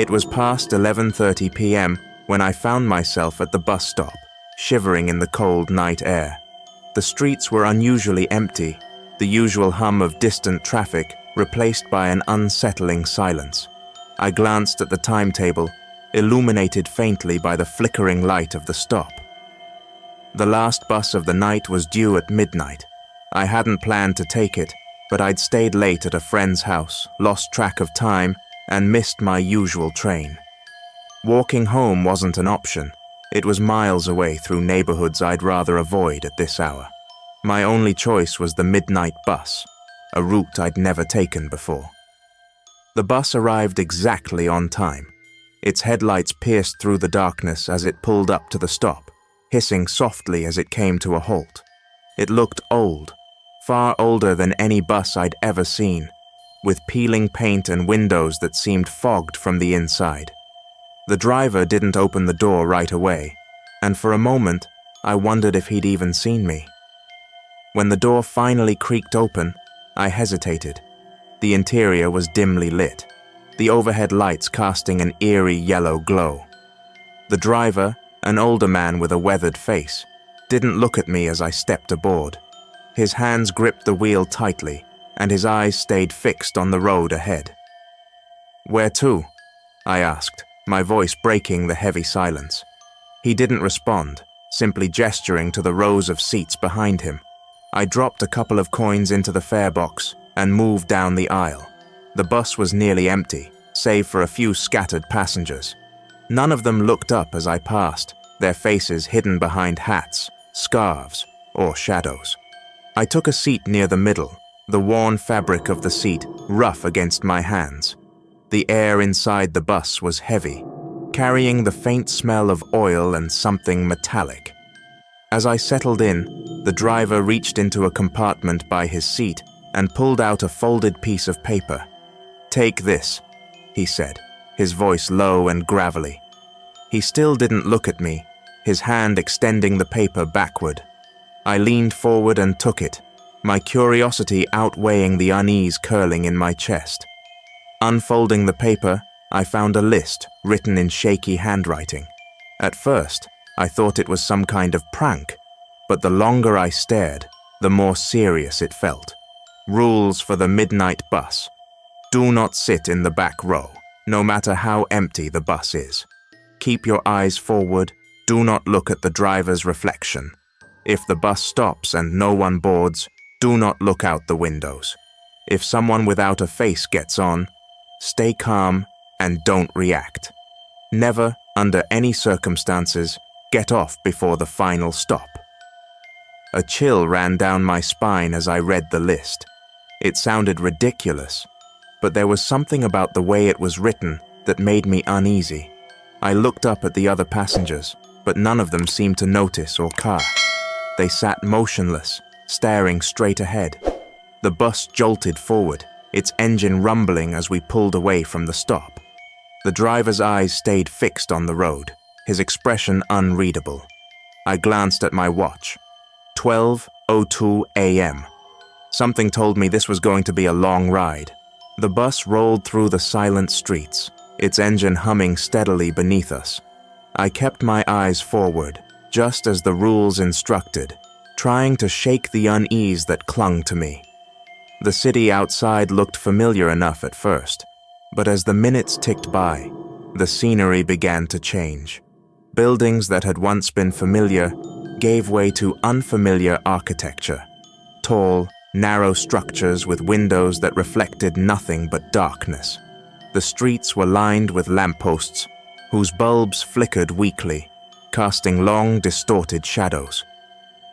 It was past 11:30 p.m. when I found myself at the bus stop, shivering in the cold night air. The streets were unusually empty, the usual hum of distant traffic replaced by an unsettling silence. I glanced at the timetable, illuminated faintly by the flickering light of the stop. The last bus of the night was due at midnight. I hadn't planned to take it, but I'd stayed late at a friend's house, lost track of time, and missed my usual train. Walking home wasn't an option. It was miles away through neighborhoods I'd rather avoid at this hour. My only choice was the midnight bus, a route I'd never taken before. The bus arrived exactly on time. Its headlights pierced through the darkness as it pulled up to the stop, hissing softly as it came to a halt. It looked old, far older than any bus I'd ever seen, with peeling paint and windows that seemed fogged from the inside. The driver didn't open the door right away, and for a moment, I wondered if he'd even seen me. When the door finally creaked open, I hesitated. The interior was dimly lit, the overhead lights casting an eerie yellow glow. The driver, an older man with a weathered face, didn't look at me as I stepped aboard. His hands gripped the wheel tightly, and his eyes stayed fixed on the road ahead. "Where to?" I asked, my voice breaking the heavy silence. He didn't respond, simply gesturing to the rows of seats behind him. I dropped a couple of coins into the fare box and moved down the aisle. The bus was nearly empty, save for a few scattered passengers. None of them looked up as I passed, their faces hidden behind hats, scarves, or shadows. I took a seat near the middle, the worn fabric of the seat rough against my hands. The air inside the bus was heavy, carrying the faint smell of oil and something metallic. As I settled in, the driver reached into a compartment by his seat and pulled out a folded piece of paper. "Take this," he said, his voice low and gravelly. He still didn't look at me, his hand extending the paper backward. I leaned forward and took it, my curiosity outweighing the unease curling in my chest. Unfolding the paper, I found a list written in shaky handwriting. At first, I thought it was some kind of prank, but the longer I stared, the more serious it felt. Rules for the midnight bus. Do not sit in the back row, no matter how empty the bus is. Keep your eyes forward, do not look at the driver's reflection. If the bus stops and no one boards, do not look out the windows. If someone without a face gets on, stay calm and don't react. Never, under any circumstances, get off before the final stop. A chill ran down my spine as I read the list. It sounded ridiculous, but there was something about the way it was written that made me uneasy. I looked up at the other passengers, but none of them seemed to notice or care. They sat motionless, staring straight ahead. The bus jolted forward, its engine rumbling as we pulled away from the stop. The driver's eyes stayed fixed on the road, his expression unreadable. I glanced at my watch. 12:02 a.m. Something told me this was going to be a long ride. The bus rolled through the silent streets, its engine humming steadily beneath us. I kept my eyes forward, just as the rules instructed, trying to shake the unease that clung to me. The city outside looked familiar enough at first, but as the minutes ticked by, the scenery began to change. Buildings that had once been familiar gave way to unfamiliar architecture. Tall, narrow structures with windows that reflected nothing but darkness. The streets were lined with lampposts, whose bulbs flickered weakly, casting long, distorted shadows.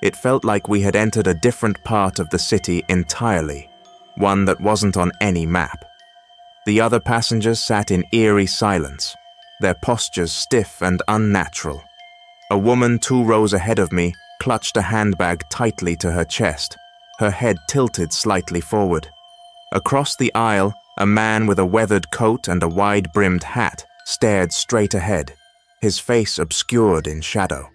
It felt like we had entered a different part of the city entirely, one that wasn't on any map. The other passengers sat in eerie silence, their postures stiff and unnatural. A woman 2 rows ahead of me clutched a handbag tightly to her chest, her head tilted slightly forward. Across the aisle, a man with a weathered coat and a wide-brimmed hat stared straight ahead, his face obscured in shadow.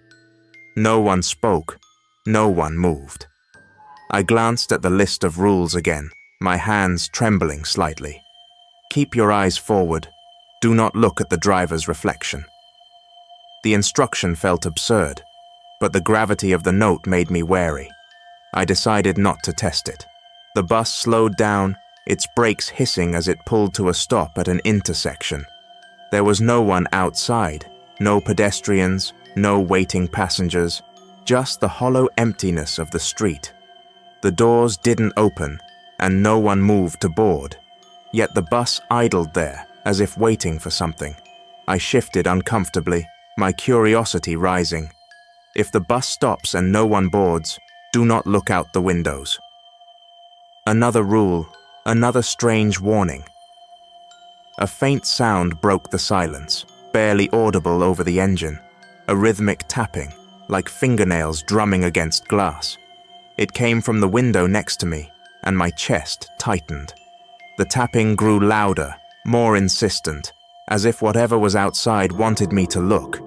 No one spoke, no one moved. I glanced at the list of rules again, my hands trembling slightly. Keep your eyes forward. Do not look at the driver's reflection. The instruction felt absurd, but the gravity of the note made me wary. I decided not to test it. The bus slowed down, its brakes hissing as it pulled to a stop at an intersection. There was no one outside, no pedestrians, no waiting passengers, just the hollow emptiness of the street. The doors didn't open, and no one moved to board. Yet the bus idled there, as if waiting for something. I shifted uncomfortably, my curiosity rising. If the bus stops and no one boards, do not look out the windows. Another rule, another strange warning. A faint sound broke the silence, barely audible over the engine, a rhythmic tapping, like fingernails drumming against glass. It came from the window next to me, and my chest tightened. The tapping grew louder, more insistent, as if whatever was outside wanted me to look.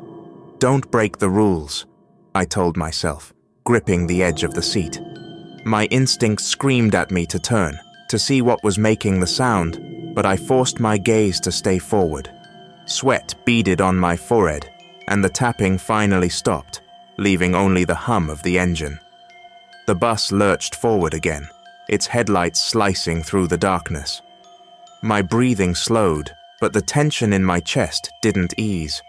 Don't break the rules, I told myself, gripping the edge of the seat. My instinct screamed at me to turn, to see what was making the sound, but I forced my gaze to stay forward. Sweat beaded on my forehead, and the tapping finally stopped, leaving only the hum of the engine. The bus lurched forward again, its headlights slicing through the darkness. My breathing slowed, but the tension in my chest didn't ease.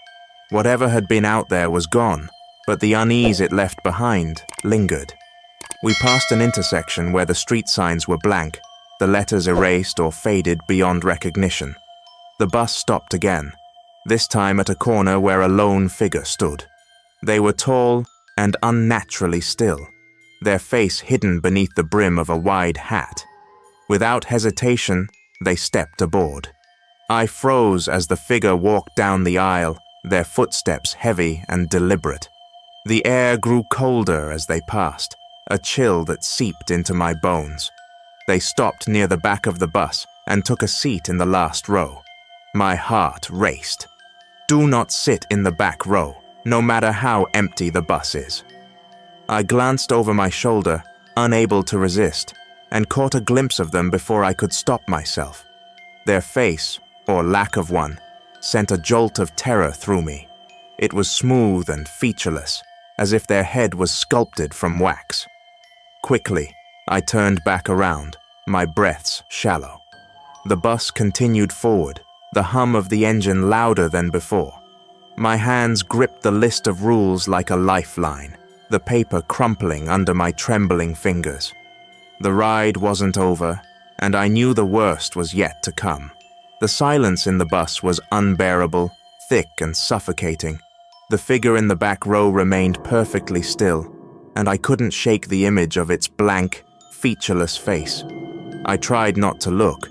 Whatever had been out there was gone, but the unease it left behind lingered. We passed an intersection where the street signs were blank, the letters erased or faded beyond recognition. The bus stopped again, this time at a corner where a lone figure stood. They were tall and unnaturally still, their face hidden beneath the brim of a wide hat. Without hesitation, they stepped aboard. I froze as the figure walked down the aisle, their footsteps heavy and deliberate. The air grew colder as they passed, a chill that seeped into my bones. They stopped near the back of the bus and took a seat in the last row. My heart raced. Do not sit in the back row, no matter how empty the bus is. I glanced over my shoulder, unable to resist, and caught a glimpse of them before I could stop myself. Their face, or lack of one, sent a jolt of terror through me. It was smooth and featureless, as if their head was sculpted from wax. Quickly, I turned back around, my breaths shallow. The bus continued forward, the hum of the engine louder than before. My hands gripped the list of rules like a lifeline, the paper crumpling under my trembling fingers. The ride wasn't over, and I knew the worst was yet to come. The silence in the bus was unbearable, thick and suffocating. The figure in the back row remained perfectly still, and I couldn't shake the image of its blank, featureless face. I tried not to look,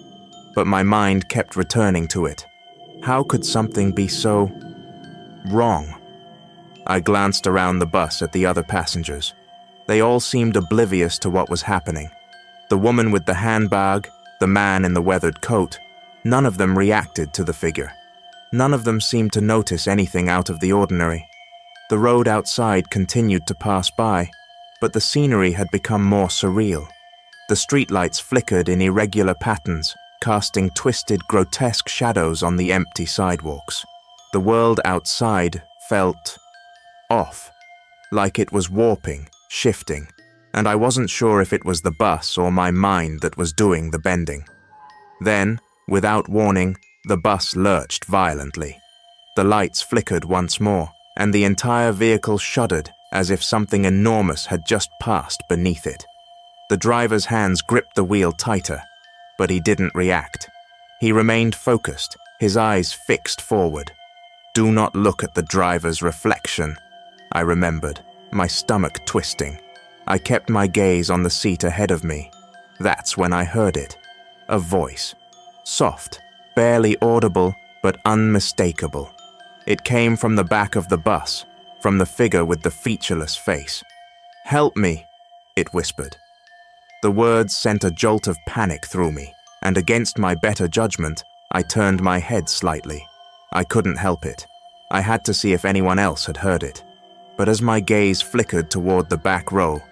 but my mind kept returning to it. How could something be so wrong? I glanced around the bus at the other passengers. They all seemed oblivious to what was happening. The woman with the handbag, the man in the weathered coat, none of them reacted to the figure. None of them seemed to notice anything out of the ordinary. The road outside continued to pass by, but the scenery had become more surreal. The streetlights flickered in irregular patterns, casting twisted, grotesque shadows on the empty sidewalks. The world outside felt off, like it was warping, shifting, and I wasn't sure if it was the bus or my mind that was doing the bending. Then, without warning, the bus lurched violently. The lights flickered once more, and the entire vehicle shuddered as if something enormous had just passed beneath it. The driver's hands gripped the wheel tighter, but he didn't react. He remained focused, his eyes fixed forward. Do not look at the driver's reflection, I remembered, my stomach twisting. I kept my gaze on the seat ahead of me. That's when I heard it. A voice. Soft, barely audible, but unmistakable. It came from the back of the bus, from the figure with the featureless face. "Help me," it whispered. The words sent a jolt of panic through me, and against my better judgment, I turned my head slightly. I couldn't help it. I had to see if anyone else had heard it. But as my gaze flickered toward the back row,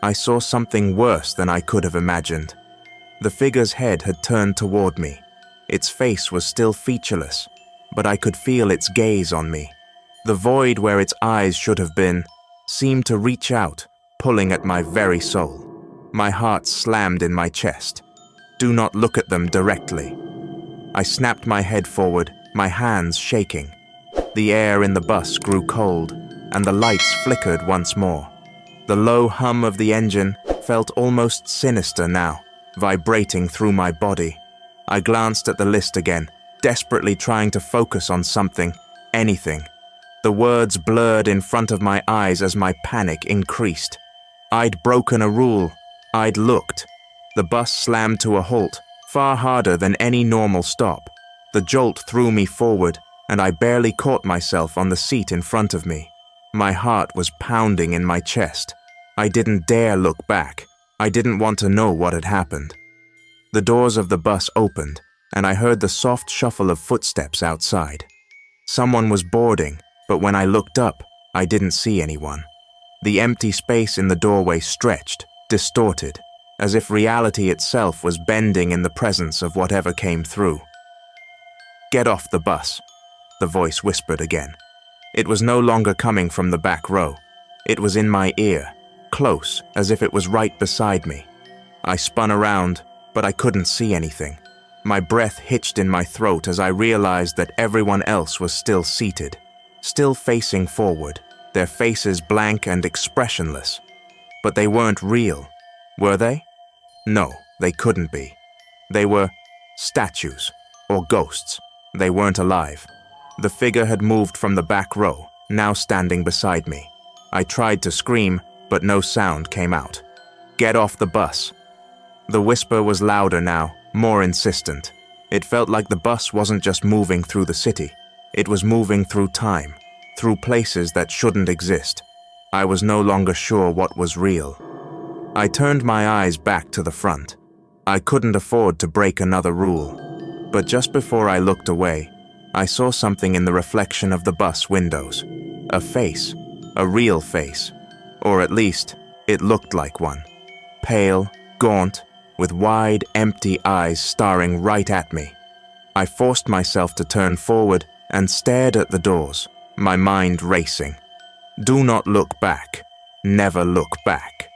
I saw something worse than I could have imagined. The figure's head had turned toward me. Its face was still featureless, but I could feel its gaze on me. The void where its eyes should have been seemed to reach out, pulling at my very soul. My heart slammed in my chest. Do not look at them directly. I snapped my head forward, my hands shaking. The air in the bus grew cold, and the lights flickered once more. The low hum of the engine felt almost sinister now, vibrating through my body. I glanced at the list again, desperately trying to focus on something, anything. The words blurred in front of my eyes as my panic increased. I'd broken a rule. I'd looked. The bus slammed to a halt, far harder than any normal stop. The jolt threw me forward, and I barely caught myself on the seat in front of me. My heart was pounding in my chest. I didn't dare look back. I didn't want to know what had happened. The doors of the bus opened, and I heard the soft shuffle of footsteps outside. Someone was boarding, but when I looked up, I didn't see anyone. The empty space in the doorway stretched, distorted, as if reality itself was bending in the presence of whatever came through. "Get off the bus," the voice whispered again. It was no longer coming from the back row. It was in my ear, close, as if it was right beside me. I spun around, but I couldn't see anything. My breath hitched in my throat as I realized that everyone else was still seated, still facing forward, their faces blank and expressionless. But they weren't real, were they? No, they couldn't be. They were statues, or ghosts. They weren't alive. The figure had moved from the back row, now standing beside me. I tried to scream, but no sound came out. "Get off the bus." The whisper was louder now, more insistent. It felt like the bus wasn't just moving through the city. It was moving through time, through places that shouldn't exist. I was no longer sure what was real. I turned my eyes back to the front. I couldn't afford to break another rule. But just before I looked away, I saw something in the reflection of the bus windows. A face, a real face. Or at least, it looked like one. Pale, gaunt, with wide, empty eyes staring right at me. I forced myself to turn forward and stared at the doors, my mind racing. Do not look back. Never look back.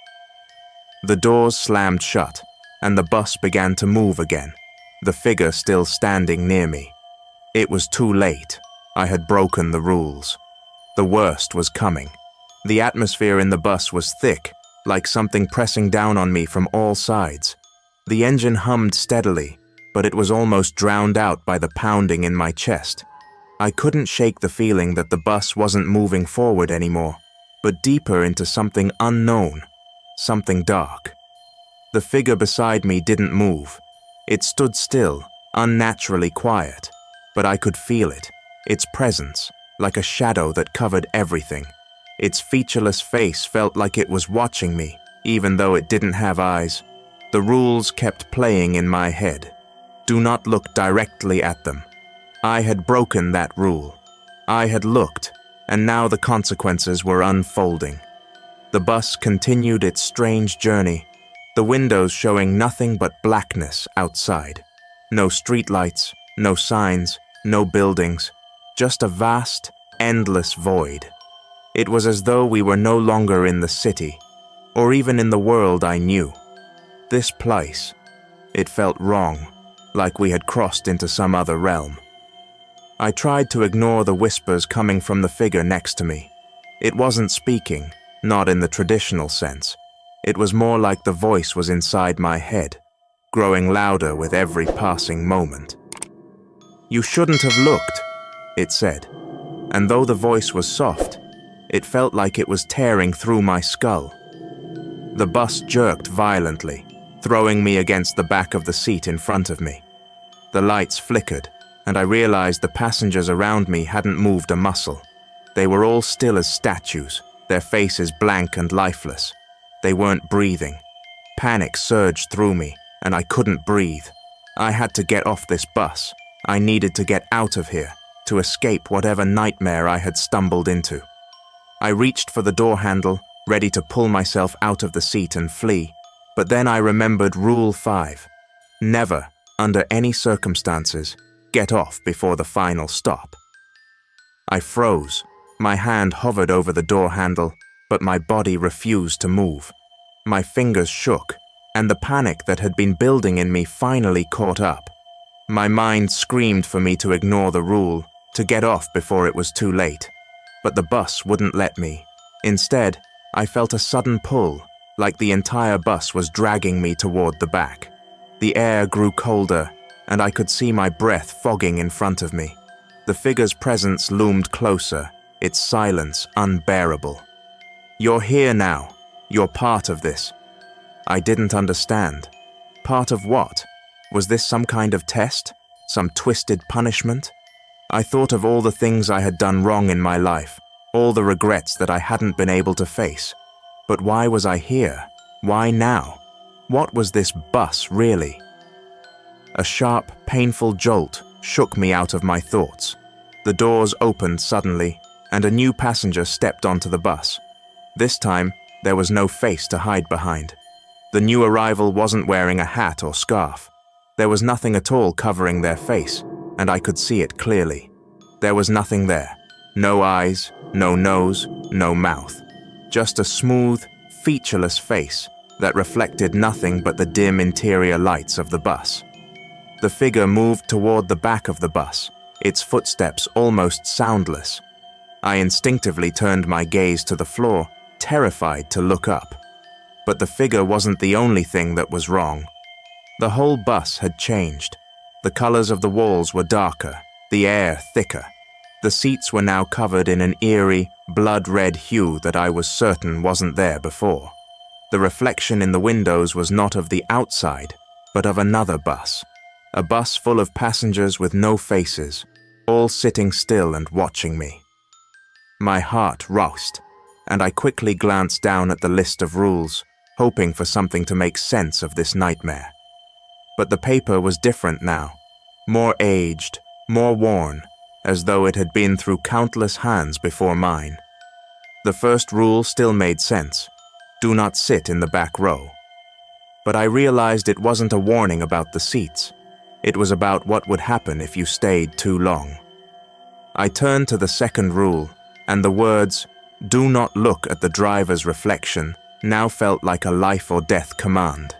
The doors slammed shut, and the bus began to move again, the figure still standing near me. It was too late. I had broken the rules. The worst was coming. The atmosphere in the bus was thick, like something pressing down on me from all sides. The engine hummed steadily, but it was almost drowned out by the pounding in my chest. I couldn't shake the feeling that the bus wasn't moving forward anymore, but deeper into something unknown, something dark. The figure beside me didn't move. It stood still, unnaturally quiet, but I could feel it, its presence, like a shadow that covered everything. Its featureless face felt like it was watching me, even though it didn't have eyes. The rules kept playing in my head. Do not look directly at them. I had broken that rule. I had looked, and now the consequences were unfolding. The bus continued its strange journey, the windows showing nothing but blackness outside. No streetlights, no signs, no buildings, just a vast, endless void. It was as though we were no longer in the city, or even in the world I knew. This place, it felt wrong, like we had crossed into some other realm. I tried to ignore the whispers coming from the figure next to me. It wasn't speaking, not in the traditional sense. It was more like the voice was inside my head, growing louder with every passing moment. "You shouldn't have looked," it said, and though the voice was soft, it felt like it was tearing through my skull. The bus jerked violently, throwing me against the back of the seat in front of me. The lights flickered, and I realized the passengers around me hadn't moved a muscle. They were all still as statues, their faces blank and lifeless. They weren't breathing. Panic surged through me, and I couldn't breathe. I had to get off this bus. I needed to get out of here, to escape whatever nightmare I had stumbled into. I reached for the door handle, ready to pull myself out of the seat and flee, but then I remembered Rule 5. Never, under any circumstances, get off before the final stop. I froze. My hand hovered over the door handle, but my body refused to move. My fingers shook, and the panic that had been building in me finally caught up. My mind screamed for me to ignore the rule, to get off before it was too late. But the bus wouldn't let me. Instead, I felt a sudden pull, like the entire bus was dragging me toward the back. The air grew colder, and I could see my breath fogging in front of me. The figure's presence loomed closer, its silence unbearable. "You're here now. You're part of this." I didn't understand. Part of what? Was this some kind of test? Some twisted punishment? I thought of all the things I had done wrong in my life, all the regrets that I hadn't been able to face. But why was I here? Why now? What was this bus really? A sharp, painful jolt shook me out of my thoughts. The doors opened suddenly, and a new passenger stepped onto the bus. This time, there was no face to hide behind. The new arrival wasn't wearing a hat or scarf. There was nothing at all covering their face, and I could see it clearly. There was nothing there. No eyes, no nose, no mouth. Just a smooth, featureless face that reflected nothing but the dim interior lights of the bus. The figure moved toward the back of the bus, its footsteps almost soundless. I instinctively turned my gaze to the floor, terrified to look up. But the figure wasn't the only thing that was wrong. The whole bus had changed. The colors of the walls were darker, the air thicker. The seats were now covered in an eerie, blood-red hue that I was certain wasn't there before. The reflection in the windows was not of the outside, but of another bus. A bus full of passengers with no faces, all sitting still and watching me. My heart raced, and I quickly glanced down at the list of rules, hoping for something to make sense of this nightmare. But the paper was different now, more aged, more worn, as though it had been through countless hands before mine. The first rule still made sense: do not sit in the back row. But I realized it wasn't a warning about the seats. It was about what would happen if you stayed too long. I turned to the second rule, and the words, "Do not look at the driver's reflection," now felt like a life or death command.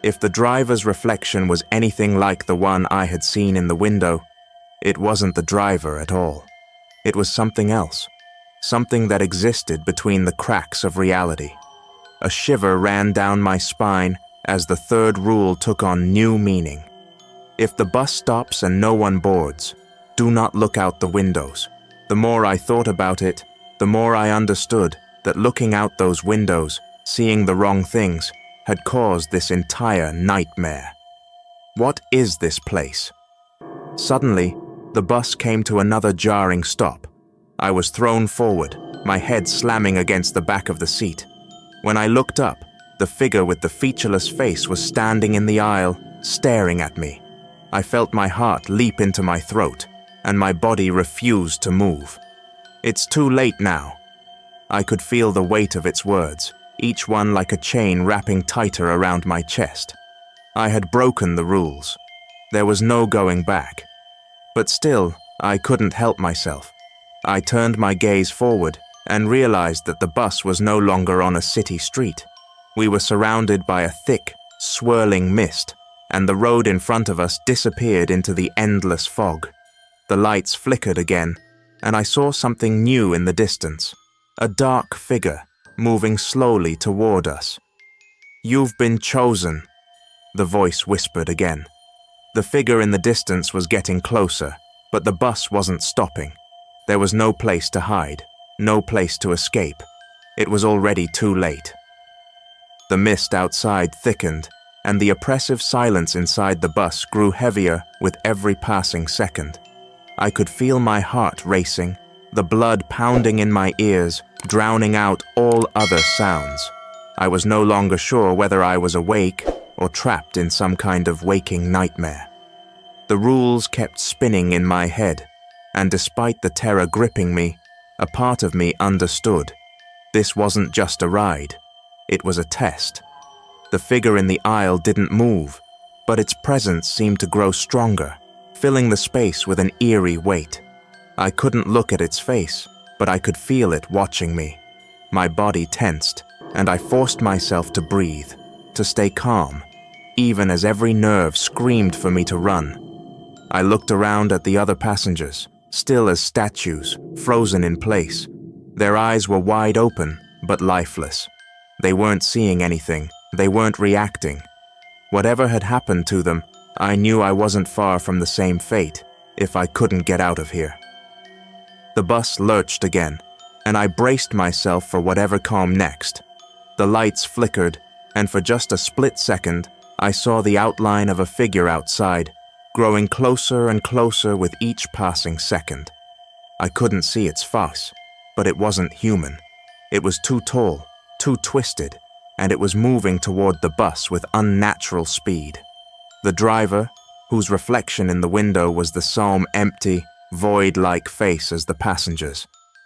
If the driver's reflection was anything like the one I had seen in the window, it wasn't the driver at all. It was something else, something that existed between the cracks of reality. A shiver ran down my spine as the third rule took on new meaning. If the bus stops and no one boards, do not look out the windows. The more I thought about it, the more I understood that looking out those windows, seeing the wrong things, had caused this entire nightmare. What is this place? Suddenly, the bus came to another jarring stop. I was thrown forward, my head slamming against the back of the seat. When I looked up, the figure with the featureless face was standing in the aisle, staring at me. I felt my heart leap into my throat, and my body refused to move. "It's too late now." I could feel the weight of its words, each one like a chain wrapping tighter around my chest. I had broken the rules. There was no going back. But still, I couldn't help myself. I turned my gaze forward and realized that the bus was no longer on a city street. We were surrounded by a thick, swirling mist, and the road in front of us disappeared into the endless fog. The lights flickered again, and I saw something new in the distance. A dark figure, moving slowly toward us. "You've been chosen," the voice whispered again. The figure in the distance was getting closer, but the bus wasn't stopping. There was no place to hide, no place to escape. It was already too late. The mist outside thickened, and the oppressive silence inside the bus grew heavier with every passing second. I could feel my heart racing, the blood pounding in my ears, drowning out all other sounds. I was no longer sure whether I was awake or trapped in some kind of waking nightmare. The rules kept spinning in my head, and despite the terror gripping me, a part of me understood. This wasn't just a ride. It was a test. The figure in the aisle didn't move, but its presence seemed to grow stronger, filling the space with an eerie weight. I couldn't look at its face, but I could feel it watching me. My body tensed, and I forced myself to breathe, to stay calm, even as every nerve screamed for me to run. I looked around at the other passengers, still as statues, frozen in place. Their eyes were wide open, but lifeless. They weren't seeing anything. They weren't reacting. Whatever had happened to them, I knew I wasn't far from the same fate if I couldn't get out of here. The bus lurched again, and I braced myself for whatever came next. The lights flickered, and for just a split second, I saw the outline of a figure outside, growing closer and closer with each passing second. I couldn't see its face, but it wasn't human. It was too tall, too twisted, and it was moving toward the bus with unnatural speed. The driver, whose reflection in the window was the same empty, void-like face as the passengers,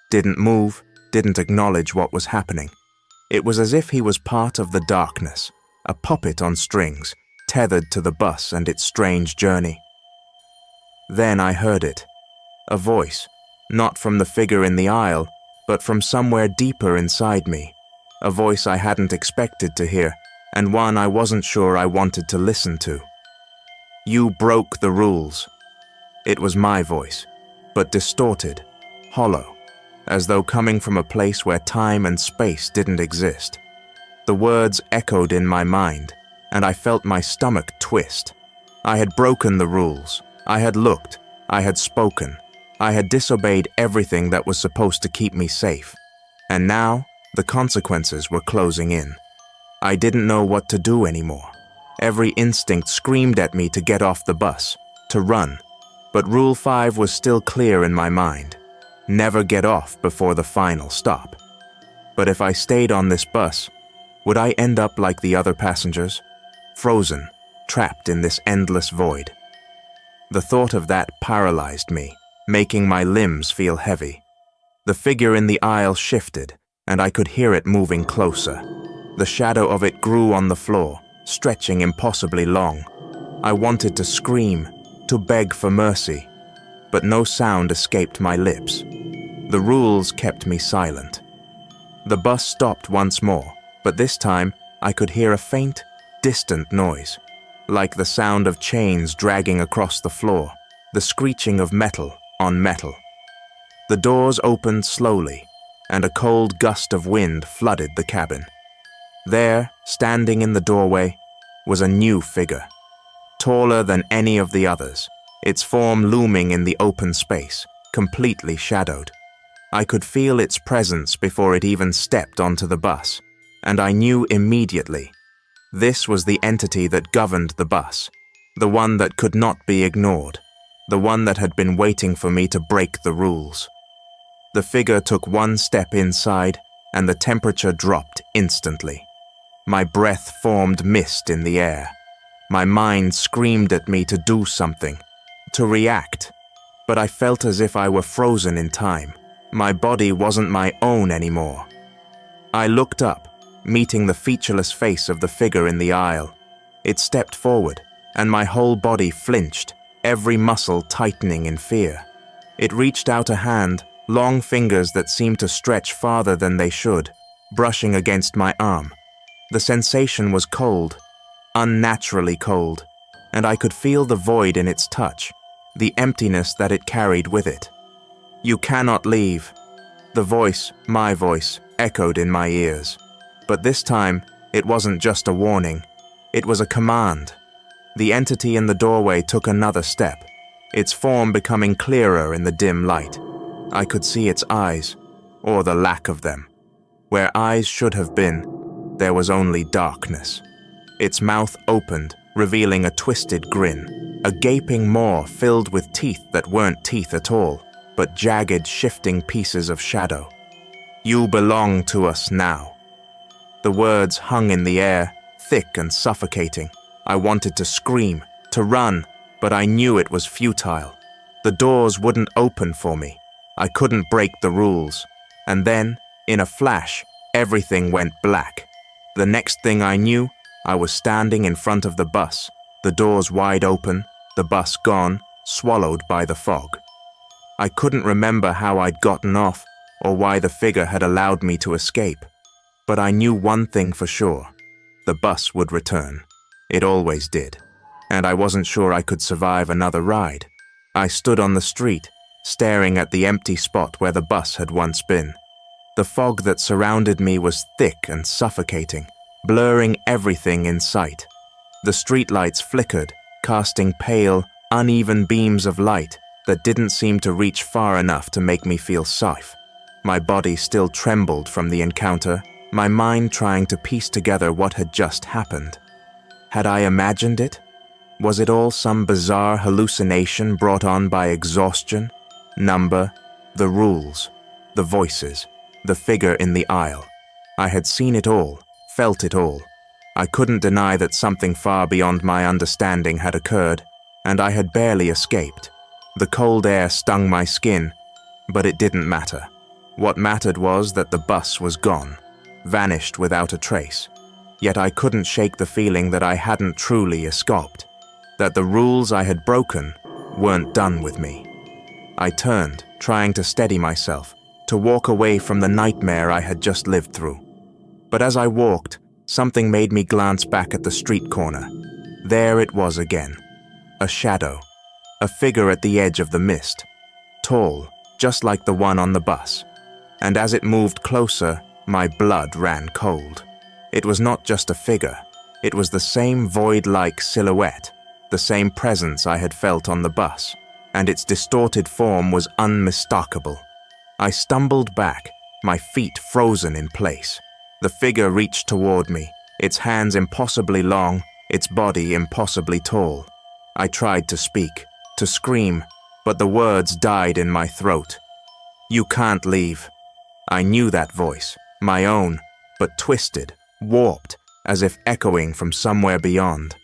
didn't move, didn't acknowledge what was happening. It was as if he was part of the darkness, a puppet on strings, tethered to the bus and its strange journey. Then I heard it. A voice, not from the figure in the aisle, but from somewhere deeper inside me. A voice I hadn't expected to hear, and one I wasn't sure I wanted to listen to. "You broke the rules." It was my voice, but distorted, hollow, as though coming from a place where time and space didn't exist. The words echoed in my mind, and I felt my stomach twist. I had broken the rules. I had looked. I had spoken. I had disobeyed everything that was supposed to keep me safe. And now, the consequences were closing in. I didn't know what to do anymore. Every instinct screamed at me to get off the bus, to run. But Rule 5 was still clear in my mind. Never get off before the final stop. But if I stayed on this bus, would I end up like the other passengers? Frozen, trapped in this endless void. The thought of that paralyzed me, making my limbs feel heavy. The figure in the aisle shifted, and I could hear it moving closer. The shadow of it grew on the floor, stretching impossibly long. I wanted to scream, to beg for mercy, but no sound escaped my lips. The rules kept me silent. The bus stopped once more, but this time I could hear a faint, distant noise, like the sound of chains dragging across the floor, the screeching of metal on metal. The doors opened slowly, and a cold gust of wind flooded the cabin. There, standing in the doorway, was a new figure, taller than any of the others, its form looming in the open space, completely shadowed. I could feel its presence before it even stepped onto the bus, and I knew immediately. This was the entity that governed the bus, the one that could not be ignored, the one that had been waiting for me to break the rules. The figure took one step inside, and the temperature dropped instantly. My breath formed mist in the air. My mind screamed at me to do something, to react, but I felt as if I were frozen in time. My body wasn't my own anymore. I looked up, meeting the featureless face of the figure in the aisle. It stepped forward, and my whole body flinched, every muscle tightening in fear. It reached out a hand, long fingers that seemed to stretch farther than they should, brushing against my arm. The sensation was cold, unnaturally cold, and I could feel the void in its touch, the emptiness that it carried with it. "You cannot leave." The voice, my voice, echoed in my ears. But this time, it wasn't just a warning. It was a command. The entity in the doorway took another step, its form becoming clearer in the dim light. I could see its eyes, or the lack of them. Where eyes should have been, there was only darkness. Its mouth opened, revealing a twisted grin, a gaping maw filled with teeth that weren't teeth at all, but jagged, shifting pieces of shadow. "You belong to us now." The words hung in the air, thick and suffocating. I wanted to scream, to run, but I knew it was futile. The doors wouldn't open for me. I couldn't break the rules. And then, in a flash, everything went black. The next thing I knew, I was standing in front of the bus, the doors wide open, the bus gone, swallowed by the fog. I couldn't remember how I'd gotten off or why the figure had allowed me to escape, but I knew one thing for sure. The bus would return. It always did, and I wasn't sure I could survive another ride. I stood on the street, staring at the empty spot where the bus had once been. The fog that surrounded me was thick and suffocating, blurring everything in sight. The streetlights flickered, casting pale, uneven beams of light that didn't seem to reach far enough to make me feel safe. My body still trembled from the encounter, my mind trying to piece together what had just happened. Had I imagined it? Was it all some bizarre hallucination brought on by exhaustion? Number, the rules, the voices, the figure in the aisle. I had seen it all, felt it all. I couldn't deny that something far beyond my understanding had occurred, and I had barely escaped. The cold air stung my skin, but it didn't matter. What mattered was that the bus was gone, vanished without a trace. Yet I couldn't shake the feeling that I hadn't truly escaped, that the rules I had broken weren't done with me. I turned, trying to steady myself, to walk away from the nightmare I had just lived through. But as I walked, something made me glance back at the street corner. There it was again. A shadow. A figure at the edge of the mist. Tall, just like the one on the bus. And as it moved closer, my blood ran cold. It was not just a figure. It was the same void-like silhouette, the same presence I had felt on the bus, and its distorted form was unmistakable. I stumbled back, my feet frozen in place. The figure reached toward me, its hands impossibly long, its body impossibly tall. I tried to speak, to scream, but the words died in my throat. "You can't leave." I knew that voice, my own, but twisted, warped, as if echoing from somewhere beyond.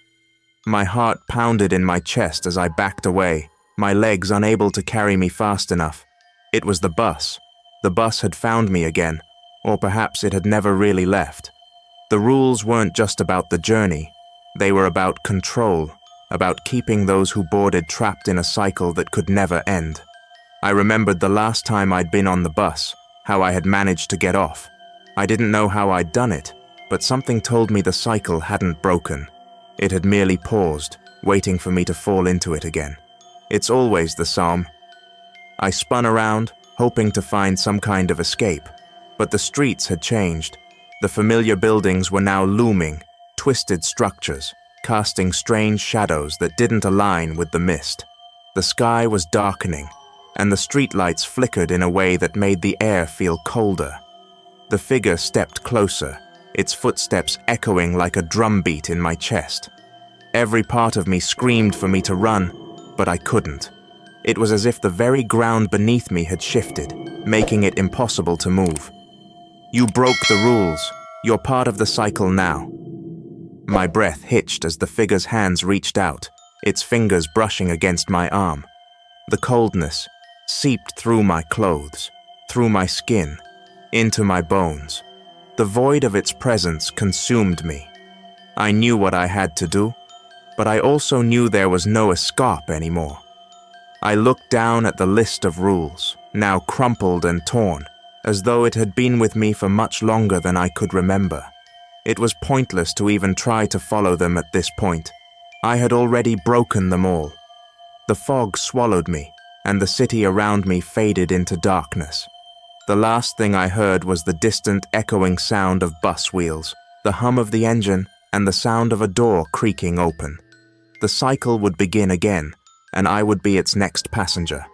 My heart pounded in my chest as I backed away, my legs unable to carry me fast enough. It was the bus. The bus had found me again, or perhaps it had never really left. The rules weren't just about the journey. They were about control, about keeping those who boarded trapped in a cycle that could never end. I remembered the last time I'd been on the bus, how I had managed to get off. I didn't know how I'd done it, but something told me the cycle hadn't broken. It had merely paused, waiting for me to fall into it again. It's always the same. I spun around, hoping to find some kind of escape, but the streets had changed. The familiar buildings were now looming, twisted structures, casting strange shadows that didn't align with the mist. The sky was darkening, and the streetlights flickered in a way that made the air feel colder. The figure stepped closer, its footsteps echoing like a drumbeat in my chest. Every part of me screamed for me to run, but I couldn't. It was as if the very ground beneath me had shifted, making it impossible to move. "You broke the rules. You're part of the cycle now." My breath hitched as the figure's hands reached out, its fingers brushing against my arm. The coldness seeped through my clothes, through my skin, into my bones. The void of its presence consumed me. I knew what I had to do, but I also knew there was no escape anymore. I looked down at the list of rules, now crumpled and torn, as though it had been with me for much longer than I could remember. It was pointless to even try to follow them at this point. I had already broken them all. The fog swallowed me, and the city around me faded into darkness. The last thing I heard was the distant echoing sound of bus wheels, the hum of the engine, and the sound of a door creaking open. The cycle would begin again, and I would be its next passenger.